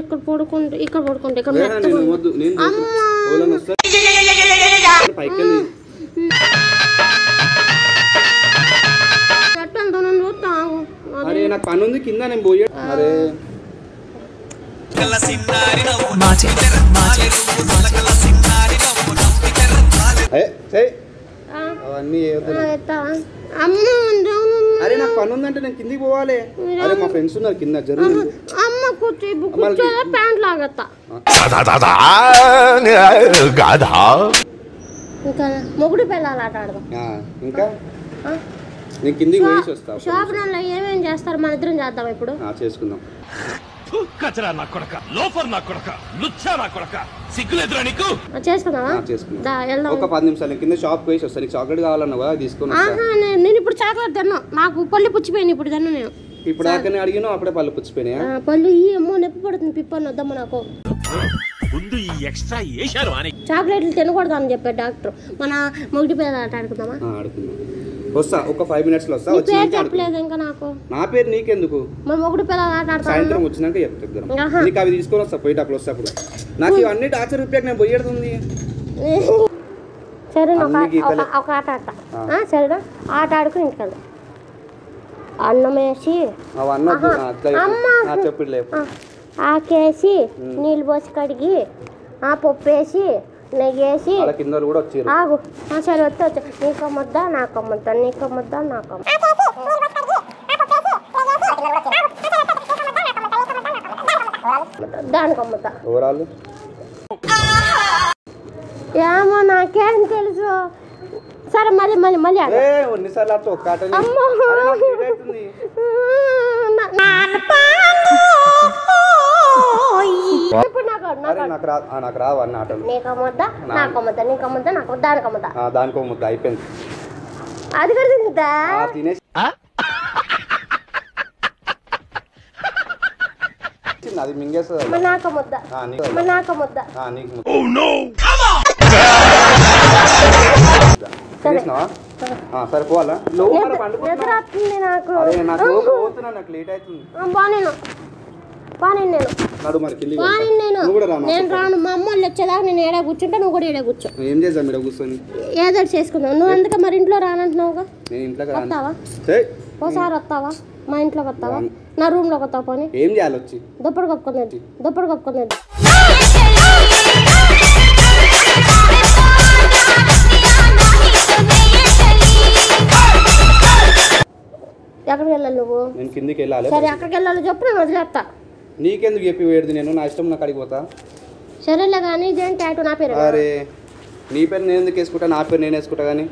ఇక్కడ పడుకుంటే ఇక్కడ అరే నాకు పని ఉంది కింద నేను పోయా అరే అవన్నీ అరే నాకు పని ఉందంటే నేను కిందికి పోవాలి అరే మా ఫ్రెండ్స్ ఉన్నారు కింద జరుగుతుంది మొగుడు పిల్లలు ఆట ఆడదాం ఇంకా నేను కిందికి పోయేసి వస్తా షాప్ ఏమేం చేస్తారు మన ఇద్దరం చేద్దాం ఇప్పుడు చేసుకుందాం ఒక 10 నిమిషాలు కింద షాప్ పోయేసి వస్తా నీకు చాక్లెట్ కావాలన్నా కదా తీసుకుని నేను ఇప్పుడు చాక్లెట్ తిన్నా నాకు పళ్ళు పుచ్చిపోయాను ఇప్పుడు తిన్నా నేను ఇప్పుడు దాకానే అడిగినా అప్పుడే పళ్ళు పుచ్చిపోయినాయా పళ్ళు ఈ అమ్మో నొప్పి పడుతుంది పిప్పని వద్దమ్మ నాకు చాక్లెట్లు తినకూడదు అని చెప్పారు డాక్టర్ మన మొగుడి పిల్లలు ఆట ఆడుకుందామా ఆడుకుందాం వస్తా ఒక 5 మినిట్స్ లో వస్తా చెప్పలేదు ఇంకా నాకు నా పేరు నీకెందుకు మన మొగుడు పిల్లలు ఆట ఆడతాం సాయంత్రం వచ్చినాక చెప్తా నీకు అవి తీసుకొని వస్తా పోయేటప్పుడు వస్తా అప్పుడు నాకు ఇవన్నీ టార్చర్ రూపాయకి నేను పోయేడుతుంది సరే ఒక ఆట ఆడతా సరేనా ఆట ఆడుకుని ఇంటికి వెళ్దాం అన్నం వేసి ఆకేసి నీళ్ళు పోసి కడిగి పప్పు వేసి నెయ్యి వేసి ఆగు సరే వచ్చి నీకు ముద్ద నాకు ముద్ద నీకు ముద్ద నాకు దానికి ముద్ద ఏమో నాకేం తెలుసు సరే మళ్ళీ దానికో ముద్ద అయిపోయింది అది కూడా తింటా అది మింగేస్తుంది సరే పోవాలా నేను రాను మా అమ్మ వాళ్ళు వచ్చేదాకా నేను ఏడా కూర్చుంటా నువ్వు కూడా ఏడా కూర్చో ఏం చేద్దాం ఇక్కడ కూర్చొని ఏదో చేసుకుందాం నువ్వు అందుకే మరి ఇంట్లో రానంటున్నావుగా వస్తావా ఒకసారి వస్తావా మా ఇంట్లోకి వస్తావా నా రూమ్ లోకి వస్తావా పని ఏం చేయాలి వచ్చి దుప్పటి కప్పుకునేది ఎక్కడికి వెళ్ళాలి నువ్వు నేను కిందికి వెళ్ళాలి సరే ఎక్కడికి వెళ్ళాలి చెప్పు నేను వదిలేస్తా నీకెందుకు చెప్పి వేడిది నేను నా ఇష్టం నాకు అడిగి పోతా సరేలే కానీ ఇదేంటి నా పేరు అరే నీ పేరు నేను ఎందుకు వేసుకుంటా నా పేరు నేను వేసుకుంటా కానీ